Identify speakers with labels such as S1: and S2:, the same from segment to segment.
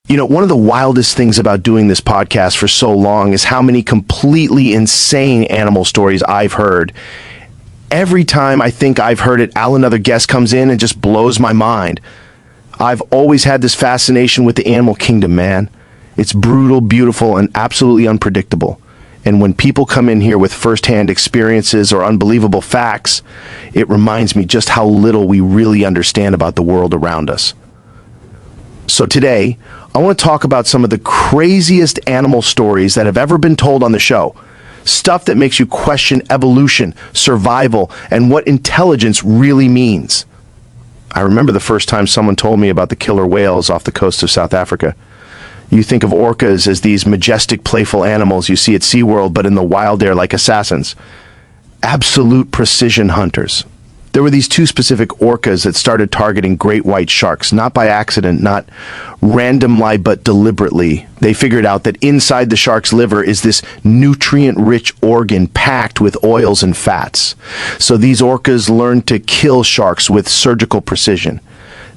S1: You know, one of the wildest things about doing this podcast for so long is how many completely insane animal stories I've heard. Every time I think I've heard it, another guest comes in and just blows my mind. I've always had this fascination with the animal kingdom, man. It's brutal, beautiful, and absolutely unpredictable. And when people come in here with firsthand experiences or unbelievable facts, it reminds me just how little we really understand about the world around us. So today, I want to talk about some of the craziest animal stories that have ever been told on the show. Stuff that makes you question evolution, survival, and what intelligence really means. I remember the first time someone told me about the killer whales off the coast of South Africa. You think of orcas as these majestic, playful animals you see at SeaWorld, but in the wild they're like assassins. Absolute precision hunters. There were these two specific orcas that started targeting great white sharks, not by accident, not randomly, but deliberately. They figured out that inside the shark's liver is this nutrient-rich organ packed with oils and fats. So these orcas learned to kill sharks with surgical precision.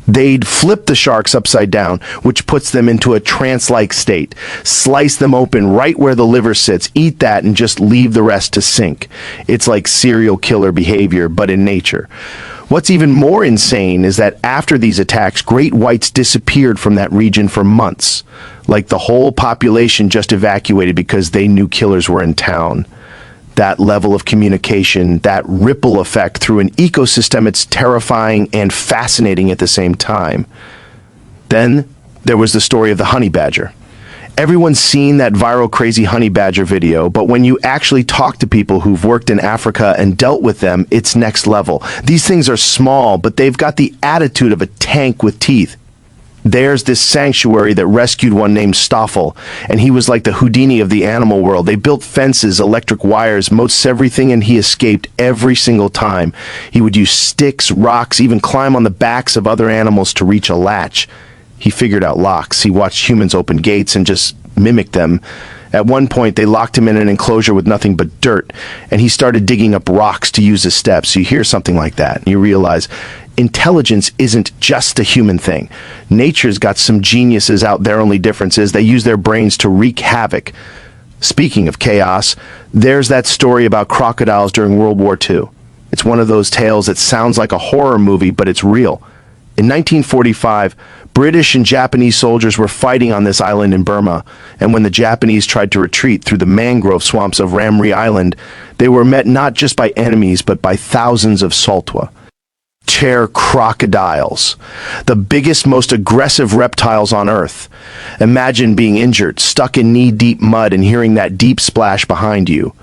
S1: They'd flip the sharks upside down, which puts them into a trance-like state, slice them open right where the liver sits, eat that, and just leave the rest to sink. It's like serial killer behavior, but in nature. What's even more insane is that after these attacks, great whites disappeared from that region for months. Like the whole population just evacuated because they knew killers were in town. That level of communication, that ripple effect through an ecosystem, it's terrifying and fascinating at the same time. Then there was the story of the honey badger. Everyone's seen that viral crazy honey badger video, but when you actually talk to people who've worked in Africa and dealt with them, it's next level. These things are small, but they've got the attitude of a tank with teeth. There's this sanctuary that rescued one named Stoffel, and he was like the Houdini of the animal world. They built fences, electric wires, most everything, and he escaped every single time. He would use sticks, rocks, even climb on the backs of other animals to reach a latch. He figured out locks. He watched humans open gates and just mimicked them. At one point, they locked him in an enclosure with nothing but dirt, and he started digging up rocks to use as steps. You hear something like that, and you realize intelligence isn't just a human thing. Nature's got some geniuses out there, only difference is they use their brains to wreak havoc. Speaking of chaos, there's that story about crocodiles during World War II. It's one of those tales that sounds like a horror movie, but it's real. In 1945, British and Japanese soldiers were fighting on this island in Burma, and when the Japanese tried to retreat through the mangrove swamps of Ramri Island, they were met not just by enemies, but by thousands of saltwa. Crocodiles, the biggest, most aggressive reptiles on Earth. Imagine being injured, stuck in knee-deep mud, and hearing that deep splash behind you.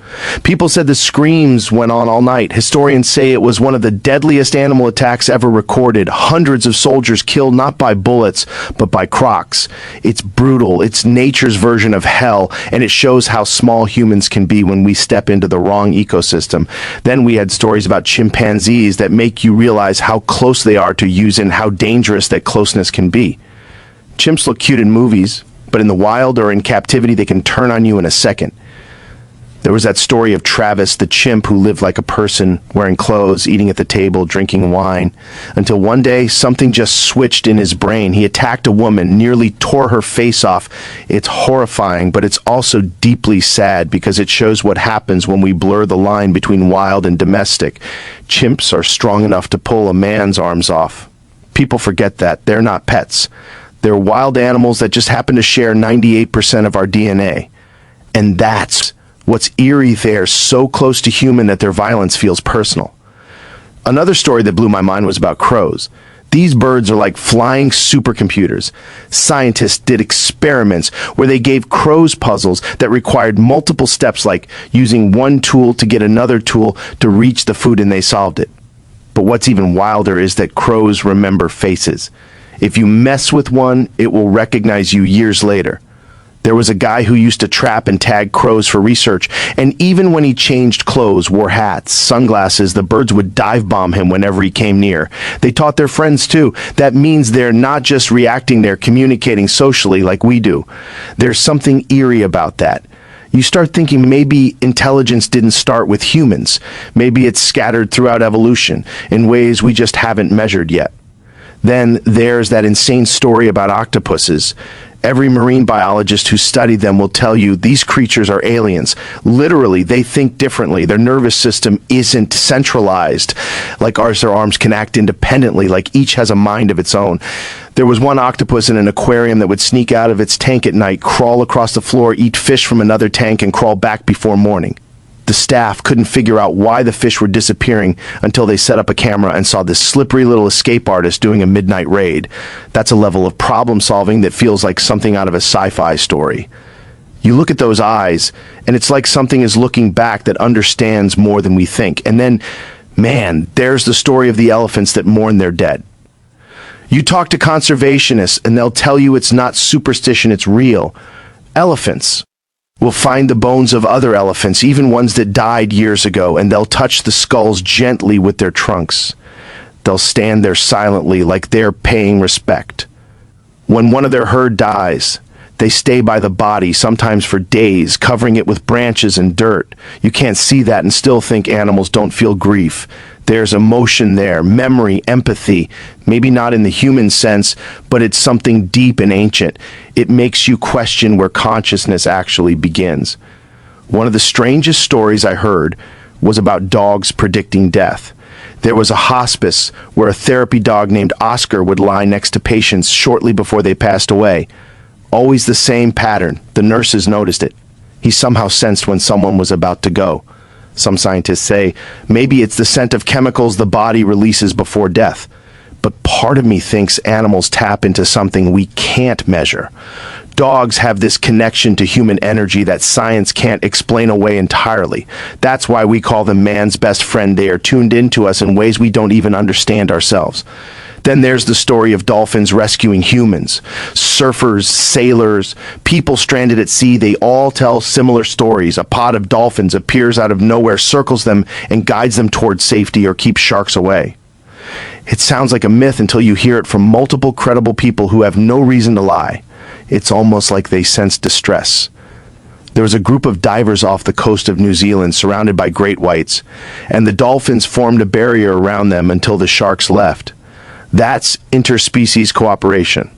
S1: People said the screams went on all night. Historians say it was one of the deadliest animal attacks ever recorded. Hundreds of soldiers killed not by bullets, but by crocs. It's brutal. It's nature's version of hell, and it shows how small humans can be when we step into the wrong ecosystem. Then we had stories about chimpanzees that make you realize how close they are to use and how dangerous that closeness can be. Chimps look cute in movies, but in the wild or in captivity, they can turn on you in a second. There was that story of Travis, the chimp who lived like a person, wearing clothes, eating at the table, drinking wine, until one day something just switched in his brain. He attacked a woman, nearly tore her face off. It's horrifying, but it's also deeply sad because it shows what happens when we blur the line between wild and domestic. Chimps are strong enough to pull a man's arms off. People forget that. They're not pets. They're wild animals that just happen to share 98% of our DNA. And that's what's eerie. They're so close to human that their violence feels personal. Another story that blew my mind was about crows. These birds are like flying supercomputers. Scientists did experiments where they gave crows puzzles that required multiple steps, like using one tool to get another tool to reach the food, and they solved it. But what's even wilder is that crows remember faces. If you mess with one, it will recognize you years later. There was a guy who used to trap and tag crows for research, and even when he changed clothes, wore hats, sunglasses, the birds would dive bomb him whenever he came near. They taught their friends too. That means they're not just reacting, they're communicating socially like we do. There's something eerie about that. You start thinking maybe intelligence didn't start with humans. Maybe it's scattered throughout evolution in ways we just haven't measured yet. Then there's that insane story about octopuses. Every marine biologist who studied them will tell you these creatures are aliens. Literally, they think differently. Their nervous system isn't centralized like ours. Their arms can act independently, like each has a mind of its own. There was one octopus in an aquarium that would sneak out of its tank at night, crawl across the floor, eat fish from another tank, and crawl back before morning. The staff couldn't figure out why the fish were disappearing until they set up a camera and saw this slippery little escape artist doing a midnight raid. That's a level of problem solving that feels like something out of a sci-fi story. You look at those eyes, and it's like something is looking back that understands more than we think. And then, man, there's the story of the elephants that mourn their dead. You talk to conservationists, and they'll tell you it's not superstition, it's real. Elephants will find the bones of other elephants, even ones that died years ago, and they'll touch the skulls gently with their trunks. They'll stand there silently like they're paying respect. When one of their herd dies, they stay by the body, sometimes for days, covering it with branches and dirt. You can't see that and still think animals don't feel grief. There's emotion there, memory, empathy, maybe not in the human sense, but it's something deep and ancient. It makes you question where consciousness actually begins. One of the strangest stories I heard was about dogs predicting death. There was a hospice where a therapy dog named Oscar would lie next to patients shortly before they passed away. Always the same pattern. The nurses noticed it. He somehow sensed when someone was about to go. Some scientists say maybe it's the scent of chemicals the body releases before death. But part of me thinks animals tap into something we can't measure. Dogs have this connection to human energy that science can't explain away entirely. That's why we call them man's best friend. They are tuned into us in ways we don't even understand ourselves. Then there's the story of dolphins rescuing humans. Surfers, sailors, people stranded at sea, they all tell similar stories. A pod of dolphins appears out of nowhere, circles them, and guides them towards safety or keeps sharks away. It sounds like a myth until you hear it from multiple credible people who have no reason to lie. It's almost like they sense distress. There was a group of divers off the coast of New Zealand surrounded by great whites, and the dolphins formed a barrier around them until the sharks left. That's interspecies cooperation.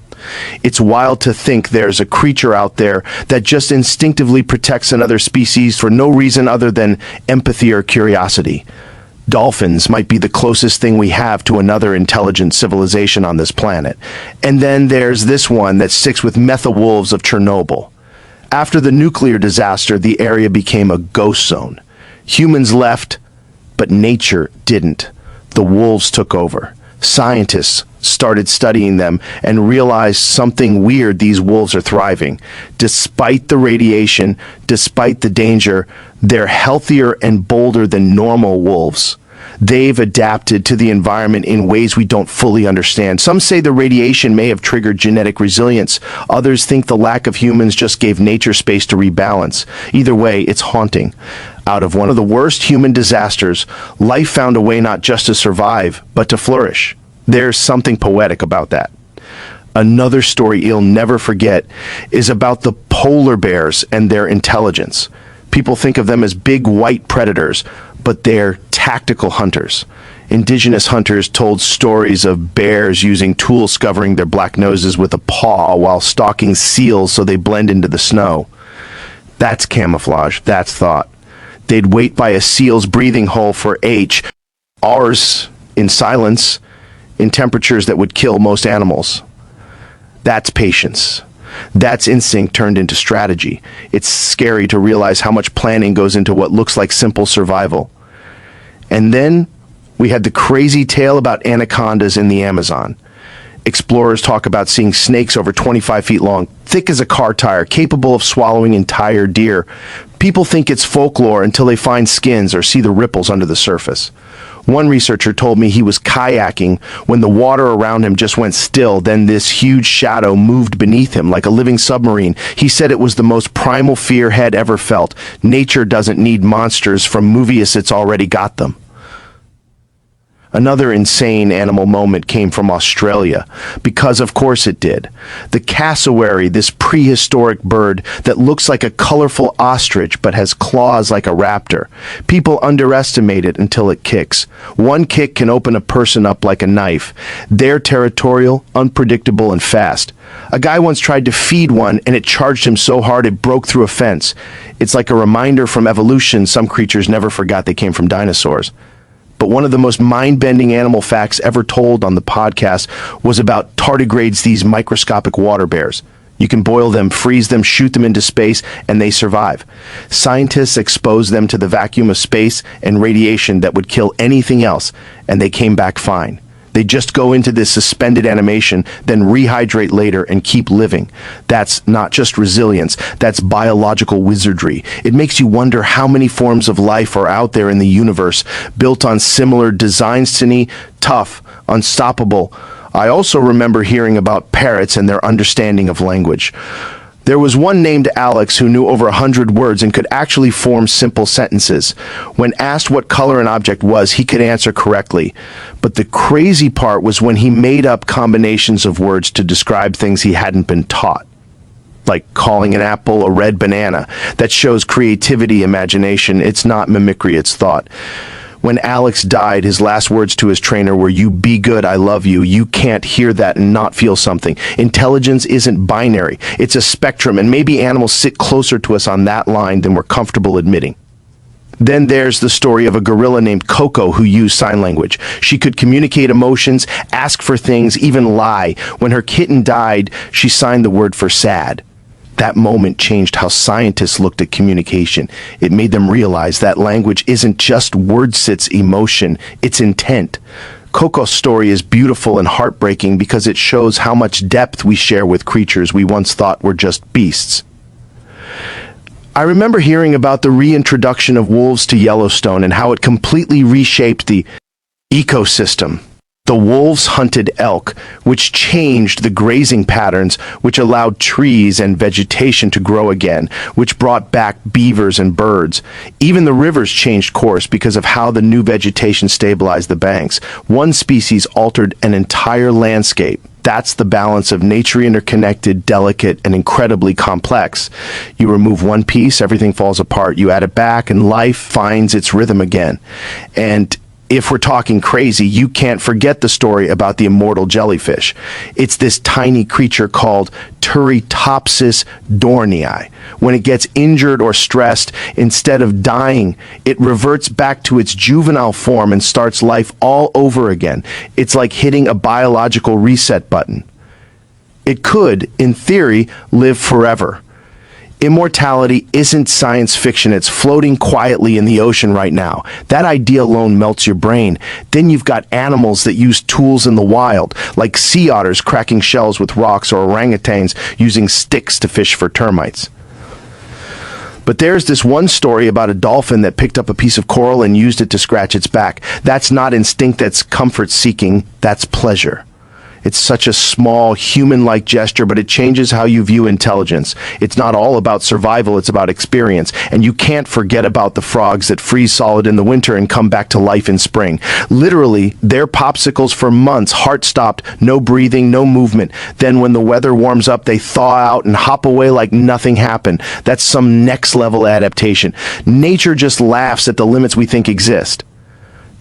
S1: It's wild to think there's a creature out there that just instinctively protects another species for no reason other than empathy or curiosity. Dolphins might be the closest thing we have to another intelligent civilization on this planet. And then there's this one that sticks with methawolves of Chernobyl. After the nuclear disaster, the area became a ghost zone. Humans left, but nature didn't. The wolves took over. Scientists started studying them and realized something weird. These wolves are thriving. Despite the radiation, despite the danger, they're healthier and bolder than normal wolves. They've adapted to the environment in ways we don't fully understand. Some say the radiation may have triggered genetic resilience. Others think the lack of humans just gave nature space to rebalance. Either way, it's haunting. Out of one of the worst human disasters, life found a way not just to survive, but to flourish. There's something poetic about that. Another story you'll never forget is about the polar bears and their intelligence. People think of them as big white predators, but they're tactical hunters. Indigenous hunters told stories of bears using tools covering their black noses with a paw while stalking seals so they blend into the snow. That's camouflage, that's thought. They'd wait by a seal's breathing hole for ours in silence, in temperatures that would kill most animals. That's patience. That's instinct turned into strategy. It's scary to realize how much planning goes into what looks like simple survival. And then we had the crazy tale about anacondas in the Amazon. Explorers talk about seeing snakes over 25 feet long, thick as a car tire, capable of swallowing entire deer. People think it's folklore until they find skins or see the ripples under the surface. One researcher told me he was kayaking when the water around him just went still, then this huge shadow moved beneath him like a living submarine. He said it was the most primal fear he'd ever felt. Nature doesn't need monsters from movies, it's already got them. Another insane animal moment came from Australia, because of course it did. The cassowary, this prehistoric bird that looks like a colorful ostrich but has claws like a raptor. People underestimate it until it kicks. One kick can open a person up like a knife. They're territorial, unpredictable, and fast. A guy once tried to feed one and it charged him so hard it broke through a fence. It's like a reminder from evolution some creatures never forgot they came from dinosaurs. But one of the most mind-bending animal facts ever told on the podcast was about tardigrades, these microscopic water bears. You can boil them, freeze them, shoot them into space, and they survive. Scientists exposed them to the vacuum of space and radiation that would kill anything else, and they came back fine. They just go into this suspended animation, then rehydrate later and keep living. That's not just resilience, that's biological wizardry. It makes you wonder how many forms of life are out there in the universe, built on similar designs to me, tough, unstoppable. I also remember hearing about parrots and their understanding of language. There was one named Alex who knew over 100 words and could actually form simple sentences. When asked what color an object was, he could answer correctly. But the crazy part was when he made up combinations of words to describe things he hadn't been taught. Like calling an apple a red banana. That shows creativity, imagination. It's not mimicry, it's thought. When Alex died, his last words to his trainer were, "You be good, I love you." You can't hear that and not feel something. Intelligence isn't binary. It's a spectrum, and maybe animals sit closer to us on that line than we're comfortable admitting. Then there's the story of a gorilla named Coco who used sign language. She could communicate emotions, ask for things, even lie. When her kitten died, she signed the word for sad. That moment changed how scientists looked at communication. It made them realize that language isn't just wordsits emotion, it's intent. Coco's story is beautiful and heartbreaking because it shows how much depth we share with creatures we once thought were just beasts. I remember hearing about the reintroduction of wolves to Yellowstone and how it completely reshaped the ecosystem. The wolves hunted elk, which changed the grazing patterns, which allowed trees and vegetation to grow again, which brought back beavers and birds. Even the rivers changed course because of how the new vegetation stabilized the banks. One species altered an entire landscape. That's the balance of nature, interconnected, delicate, and incredibly complex. You remove one piece, everything falls apart. You add it back, and life finds its rhythm again. And if we're talking crazy, you can't forget the story about the immortal jellyfish. It's this tiny creature called Turritopsis dohrnii. When it gets injured or stressed, instead of dying, it reverts back to its juvenile form and starts life all over again. It's like hitting a biological reset button. It could, in theory, live forever. Immortality isn't science fiction. It's floating quietly in the ocean right now. That idea alone melts your brain. Then you've got animals that use tools in the wild, like sea otters cracking shells with rocks or orangutans using sticks to fish for termites. But there's this one story about a dolphin that picked up a piece of coral and used it to scratch its back. That's not instinct, that's comfort seeking, that's pleasure. It's such a small, human-like gesture, but it changes how you view intelligence. It's not all about survival, it's about experience. And you can't forget about the frogs that freeze solid in the winter and come back to life in spring. Literally, they're popsicles for months, heart stopped, no breathing, no movement. Then when the weather warms up, they thaw out and hop away like nothing happened. That's some next-level adaptation. Nature just laughs at the limits we think exist.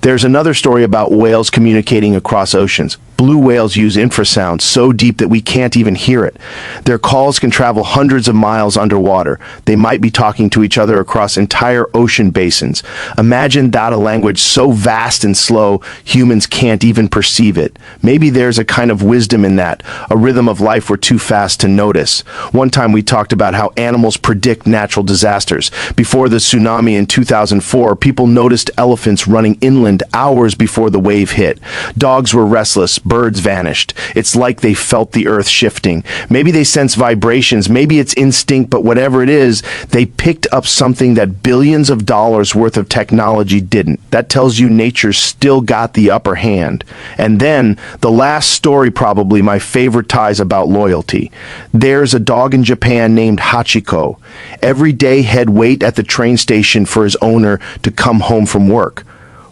S1: There's another story about whales communicating across oceans. Blue whales use infrasound so deep that we can't even hear it. Their calls can travel hundreds of miles underwater. They might be talking to each other across entire ocean basins. Imagine that, a language so vast and slow, humans can't even perceive it. Maybe there's a kind of wisdom in that, a rhythm of life we're too fast to notice. One time we talked about how animals predict natural disasters. Before the tsunami in 2004, people noticed elephants running inland hours before the wave hit. Dogs were restless. Birds vanished. It's like they felt the earth shifting. Maybe they sense vibrations. Maybe it's instinct, but whatever it is, they picked up something that billions of dollars worth of technology didn't. That tells you nature still got the upper hand. And then, the last story, probably my favorite, ties about loyalty. There's a dog in Japan named Hachiko. Every day he'd wait at the train station for his owner to come home from work.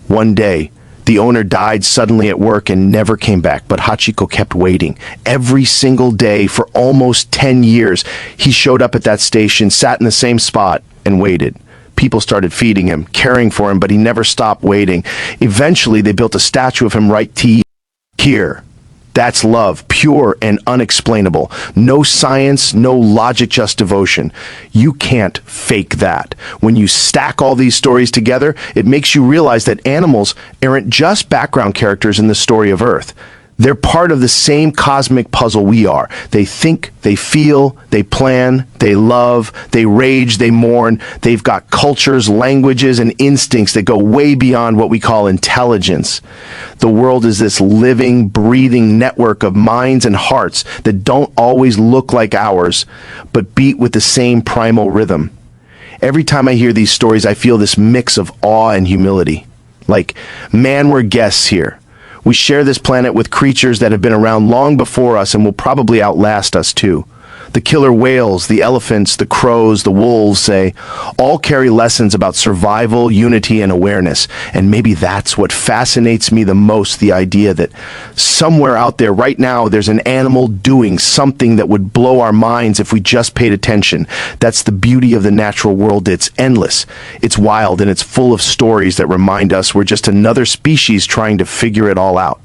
S1: One day, The owner died suddenly at work and never came back, but Hachiko kept waiting. Every single day for almost 10 years, he showed up at that station, sat in the same spot, and waited. People started feeding him, caring for him, but he never stopped waiting. Eventually, they built a statue of him right here. That's love, pure and unexplainable. No science, no logic, just devotion. You can't fake that. When you stack all these stories together, it makes you realize that animals aren't just background characters in the story of Earth. They're part of the same cosmic puzzle we are. They think, they feel, they plan, they love, they rage, they mourn. They've got cultures, languages, and instincts that go way beyond what we call intelligence. The world is this living, breathing network of minds and hearts that don't always look like ours, but beat with the same primal rhythm. Every time I hear these stories, I feel this mix of awe and humility. Like, man, we're guests here. We share this planet with creatures that have been around long before us and will probably outlast us too. The killer whales, the elephants, the crows, the wolves, say, all carry lessons about survival, unity, and awareness. And maybe that's what fascinates me the most, the idea that somewhere out there right now there's an animal doing something that would blow our minds if we just paid attention. That's the beauty of the natural world. It's endless, it's wild, and it's full of stories that remind us we're just another species trying to figure it all out.